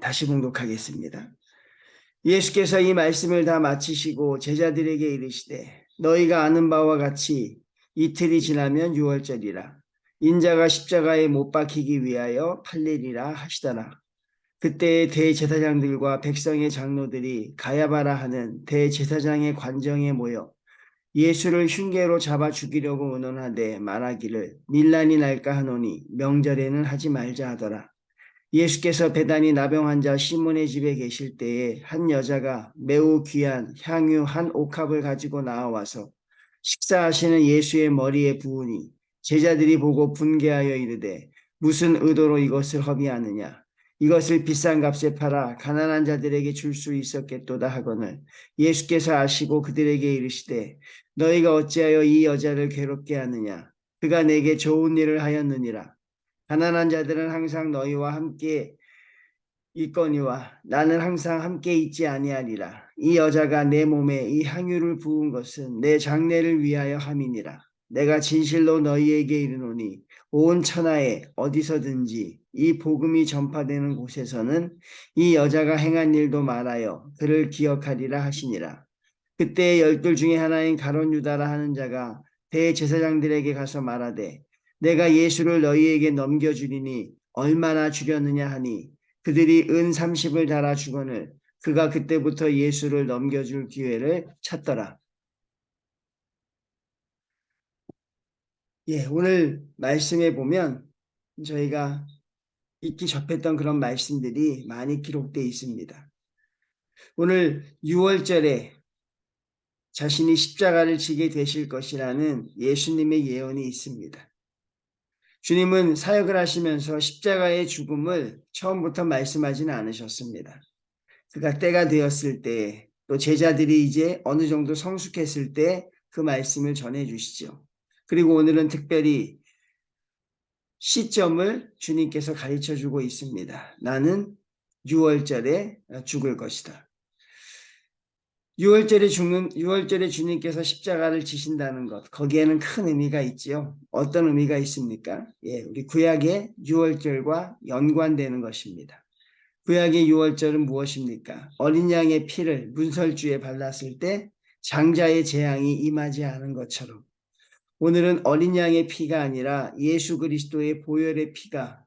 다시 봉독하겠습니다. 예수께서 이 말씀을 다 마치시고 제자들에게 이르시되 너희가 아는 바와 같이 이틀이 지나면 유월절이라 인자가 십자가에 못 박히기 위하여 팔리리라 하시더라. 그때 대제사장들과 백성의 장로들이 가야바라 하는 대제사장의 관정에 모여 예수를 흉계로 잡아 죽이려고 의논하되 말하기를 밀란이 날까 하노니 명절에는 하지 말자 하더라. 예수께서 베다니 나병 환자 시몬의 집에 계실 때에 한 여자가 매우 귀한 향유 한 옥합을 가지고 나와서 식사하시는 예수의 머리에 부으니 제자들이 보고 분개하여 이르되 무슨 의도로 이것을 허비하느냐 이것을 비싼 값에 팔아 가난한 자들에게 줄 수 있었겠도다 하거늘 예수께서 아시고 그들에게 이르시되 너희가 어찌하여 이 여자를 괴롭게 하느냐 그가 내게 좋은 일을 하였느니라. 가난한 자들은 항상 너희와 함께 있거니와 나는 항상 함께 있지 아니하리라. 이 여자가 내 몸에 이 향유를 부은 것은 내 장례를 위하여 함이니라. 내가 진실로 너희에게 이르노니 온 천하에 어디서든지 이 복음이 전파되는 곳에서는 이 여자가 행한 일도 말하여 그를 기억하리라 하시니라. 그때 열둘 중에 하나인 가룟 유다라 하는 자가 대제사장들에게 가서 말하되 내가 예수를 너희에게 넘겨주리니 얼마나 주려느냐 하니 그들이 은 30을 달아 주거늘 그가 그때부터 예수를 넘겨줄 기회를 찾더라. 오늘 말씀에 보면 저희가 익히 접했던 그런 말씀들이 많이 기록되어 있습니다. 오늘 6월절에 자신이 십자가를 지게 되실 것이라는 예수님의 예언이 있습니다. 주님은 사역을 하시면서 십자가의 죽음을 처음부터 말씀하지는 않으셨습니다. 그가 때가 되었을 때, 또 제자들이 이제 어느 정도 성숙했을 때 그 말씀을 전해 주시죠. 그리고 오늘은 특별히 시점을 주님께서 가르쳐 주고 있습니다. 나는 6월절에 죽을 것이다. 6월절에 주님께서 십자가를 지신다는 것, 거기에는 큰 의미가 있지요. 어떤 의미가 있습니까? 우리 구약의 6월절과 연관되는 것입니다. 구약의 6월절은 무엇입니까? 어린 양의 피를 문설주에 발랐을 때 장자의 재앙이 임하지 않은 것처럼 오늘은 어린 양의 피가 아니라 예수 그리스도의 보혈의 피가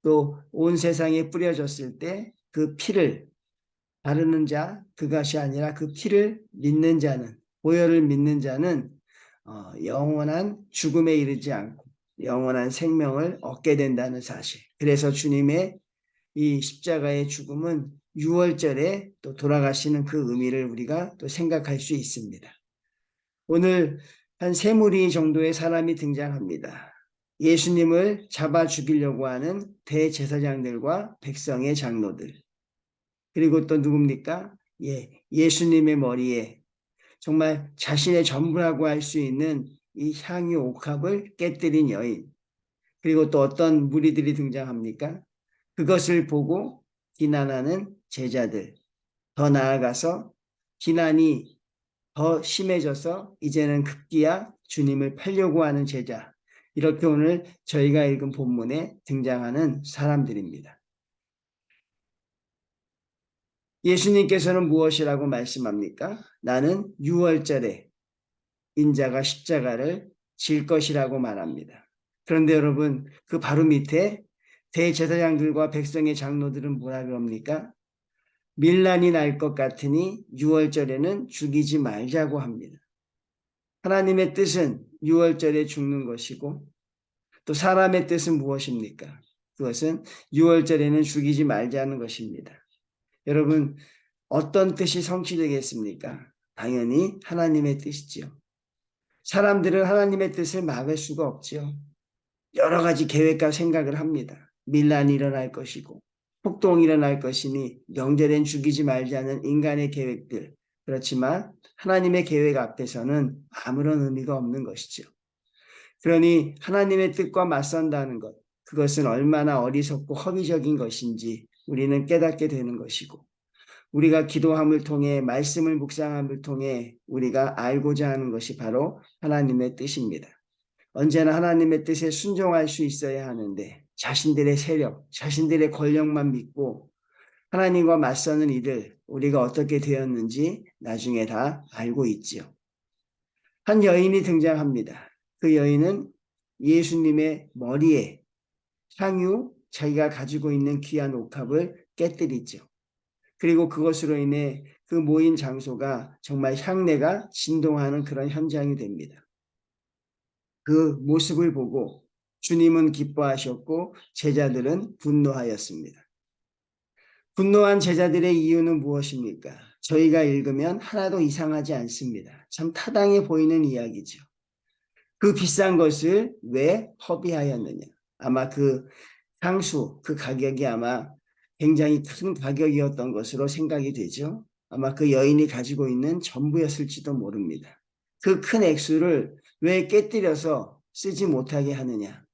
또 온 세상에 뿌려졌을 때 그 피를 바르는 자, 그것이 아니라 그 피를 믿는 자는, 보혈을 믿는 자는 영원한 죽음에 이르지 않고 영원한 생명을 얻게 된다는 사실. 그래서 주님의 이 십자가의 죽음은 6월절에 또 돌아가시는 그 의미를 우리가 또 생각할 수 있습니다. 오늘 한 세 무리 정도의 사람이 등장합니다. 예수님을 잡아 죽이려고 하는 대제사장들과 백성의 장로들. 그리고 또 누굽니까? 예수님의 머리에 정말 자신의 전부라고 할 수 있는 이 향유 옥합을 깨뜨린 여인. 그리고 또 어떤 무리들이 등장합니까? 그것을 보고 비난하는 제자들. 더 나아가서 비난이 더 심해져서 이제는 급기야 주님을 팔려고 하는 제자. 이렇게 오늘 저희가 읽은 본문에 등장하는 사람들입니다. 예수님께서는 무엇이라고 말씀합니까? 나는 6월절에 인자가 십자가를 질 것이라고 말합니다. 그런데 여러분, 그 바로 밑에 대제사장들과 백성의 장로들은 뭐라 그럽니까? 밀란이 날 것 같으니 6월절에는 죽이지 말자고 합니다. 하나님의 뜻은 6월절에 죽는 것이고 또 사람의 뜻은 무엇입니까? 그것은 6월절에는 죽이지 말자는 것입니다. 여러분, 어떤 뜻이 성취되겠습니까? 당연히 하나님의 뜻이지요. 사람들은 하나님의 뜻을 막을 수가 없지요. 여러 가지 계획과 생각을 합니다. 밀란이 일어날 것이고 폭동이 일어날 것이니 명절엔 죽이지 말자는 인간의 계획들. 그렇지만 하나님의 계획 앞에서는 아무런 의미가 없는 것이죠. 그러니 하나님의 뜻과 맞선다는 것, 그것은 얼마나 어리석고 허위적인 것인지 우리는 깨닫게 되는 것이고 우리가 기도함을 통해 말씀을 묵상함을 통해 우리가 알고자 하는 것이 바로 하나님의 뜻입니다. 언제나 하나님의 뜻에 순종할 수 있어야 하는데 자신들의 세력, 자신들의 권력만 믿고 하나님과 맞서는 이들, 우리가 어떻게 되었는지 나중에 다 알고 있지요. 한 여인이 등장합니다. 그 여인은 예수님의 머리에 향유, 자기가 가지고 있는 귀한 옥합을 깨뜨리죠. 그리고 그것으로 인해 그 모인 장소가 정말 향내가 진동하는 그런 현장이 됩니다. 그 모습을 보고 주님은 기뻐하셨고 제자들은 분노하였습니다. 분노한 제자들의 이유는 무엇입니까? 저희가 읽으면 하나도 이상하지 않습니다. 참 타당해 보이는 이야기죠. 그 비싼 것을 왜 허비하였느냐? 아마 그 향수, 그 가격이 아마 굉장히 큰 가격이었던 것으로 생각이 되죠. 아마 그 여인이 가지고 있는 전부였을지도 모릅니다. 그 큰 액수를 왜 깨뜨려서 쓰지 못하게 하느냐?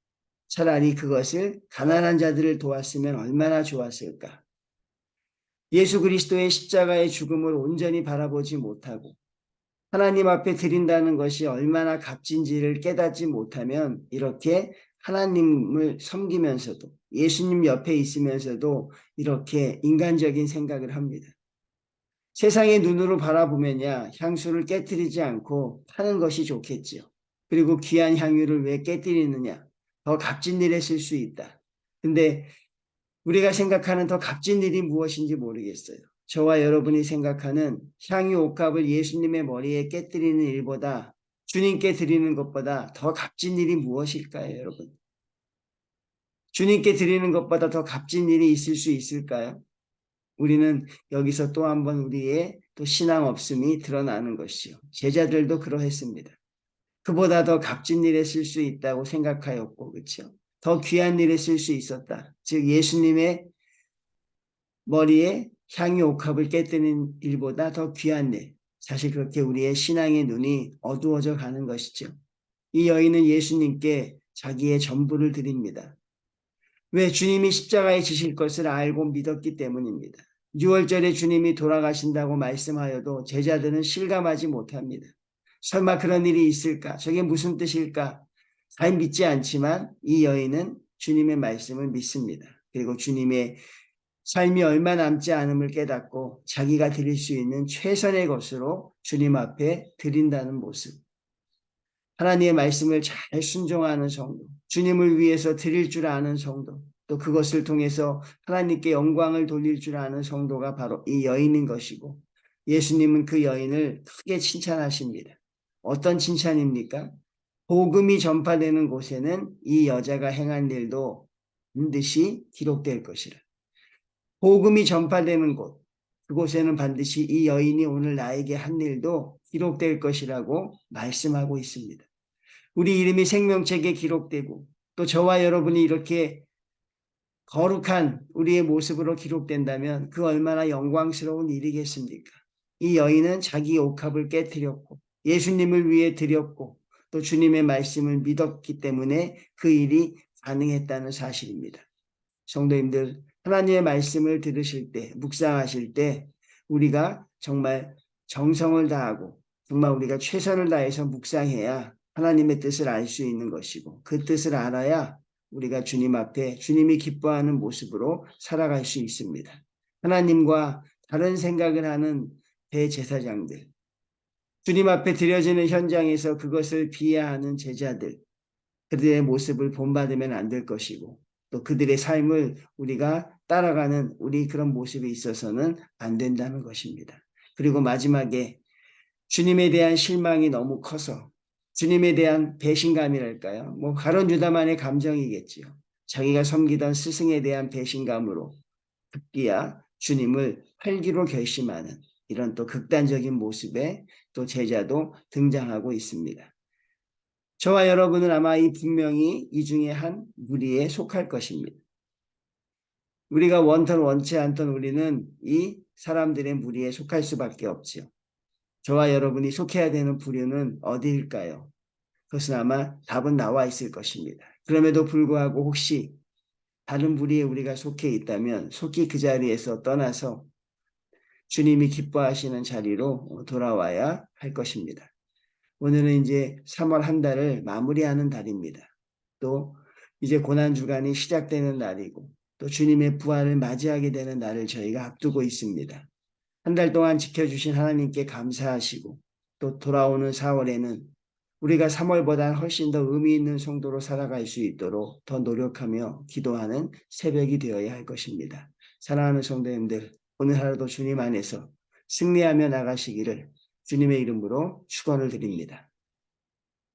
차라리 그것을 가난한 자들을 도왔으면 얼마나 좋았을까? 예수 그리스도의 십자가의 죽음을 온전히 바라보지 못하고 하나님 앞에 드린다는 것이 얼마나 값진지를 깨닫지 못하면 이렇게 하나님을 섬기면서도 예수님 옆에 있으면서도 이렇게 인간적인 생각을 합니다. 세상의 눈으로 바라보면야 향수를 깨뜨리지 않고 파는 것이 좋겠지요. 그리고 귀한 향유를 왜 깨뜨리느냐? 더 값진 일에 쓸 수 있다. 근데 우리가 생각하는 더 값진 일이 무엇인지 모르겠어요. 저와 여러분이 생각하는 향유 옥합을 예수님의 머리에 깨뜨리는 일보다 주님께 드리는 것보다 더 값진 일이 무엇일까요, 여러분? 주님께 드리는 것보다 더 값진 일이 있을 수 있을까요? 우리는 여기서 또 한 번 우리의 또 신앙 없음이 드러나는 것이요. 제자들도 그러했습니다. 그보다 더 값진 일에 쓸 수 있다고 생각하였고, 그렇죠? 더 귀한 일에 쓸 수 있었다. 즉 예수님의 머리에 향유 옥합을 깨뜨리는 일보다 더 귀한 일. 사실 그렇게 우리의 신앙의 눈이 어두워져 가는 것이죠. 이 여인은 예수님께 자기의 전부를 드립니다. 왜? 주님이 십자가에 지실 것을 알고 믿었기 때문입니다. 6월절에 주님이 돌아가신다고 말씀하여도 제자들은 실감하지 못합니다. 설마 그런 일이 있을까? 저게 무슨 뜻일까? 잘 믿지 않지만 이 여인은 주님의 말씀을 믿습니다. 그리고 주님의 삶이 얼마 남지 않음을 깨닫고 자기가 드릴 수 있는 최선의 것으로 주님 앞에 드린다는 모습. 하나님의 말씀을 잘 순종하는 성도, 주님을 위해서 드릴 줄 아는 성도, 또 그것을 통해서 하나님께 영광을 돌릴 줄 아는 성도가 바로 이 여인인 것이고, 예수님은 그 여인을 크게 칭찬하십니다. 어떤 칭찬입니까? 복음이 전파되는 곳에는 이 여자가 행한 일도 반드시 기록될 것이라. 복음이 전파되는 곳, 그곳에는 반드시 이 여인이 오늘 나에게 한 일도 기록될 것이라고 말씀하고 있습니다. 우리 이름이 생명책에 기록되고 또 저와 여러분이 이렇게 거룩한 우리의 모습으로 기록된다면 그 얼마나 영광스러운 일이겠습니까? 이 여인은 자기 옥합을 깨뜨렸고 예수님을 위해 드렸고 또 주님의 말씀을 믿었기 때문에 그 일이 가능했다는 사실입니다. 성도님들, 하나님의 말씀을 들으실 때, 묵상하실 때 우리가 정말 정성을 다하고 정말 우리가 최선을 다해서 묵상해야 하나님의 뜻을 알 수 있는 것이고 그 뜻을 알아야 우리가 주님 앞에 주님이 기뻐하는 모습으로 살아갈 수 있습니다. 하나님과 다른 생각을 하는 대제사장들, 주님 앞에 드려지는 현장에서 그것을 비하하는 제자들, 그들의 모습을 본받으면 안 될 것이고 또 그들의 삶을 우리가 따라가는 우리 그런 모습이 있어서는 안 된다는 것입니다. 그리고 마지막에 주님에 대한 실망이 너무 커서 주님에 대한 배신감이랄까요? 뭐 가룟 유다만의 감정이겠지요. 자기가 섬기던 스승에 대한 배신감으로 급기야 주님을 팔기로 결심하는 이런 또 극단적인 모습의 또 제자도 등장하고 있습니다. 저와 여러분은 아마 분명히 이 중에 한 무리에 속할 것입니다. 우리가 원ton 원치 않던 우리는 이 사람들의 무리에 속할 수밖에 없지요. 저와 여러분이 속해야 되는 부류는 어디일까요? 그것은 아마 답은 나와 있을 것입니다. 그럼에도 불구하고 혹시 다른 무리에 우리가 속해 있다면 속히 그 자리에서 떠나서 주님이 기뻐하시는 자리로 돌아와야 할 것입니다. 오늘은 이제 3월 한 달을 마무리하는 달입니다. 또 이제 고난주간이 시작되는 날이고 또 주님의 부활을 맞이하게 되는 날을 저희가 앞두고 있습니다. 한 달 동안 지켜주신 하나님께 감사하시고 또 돌아오는 4월에는 우리가 3월보다 훨씬 더 의미 있는 성도로 살아갈 수 있도록 더 노력하며 기도하는 새벽이 되어야 할 것입니다. 사랑하는 성도님들, 오늘 하루도 주님 안에서 승리하며 나가시기를 주님의 이름으로 축원을 드립니다.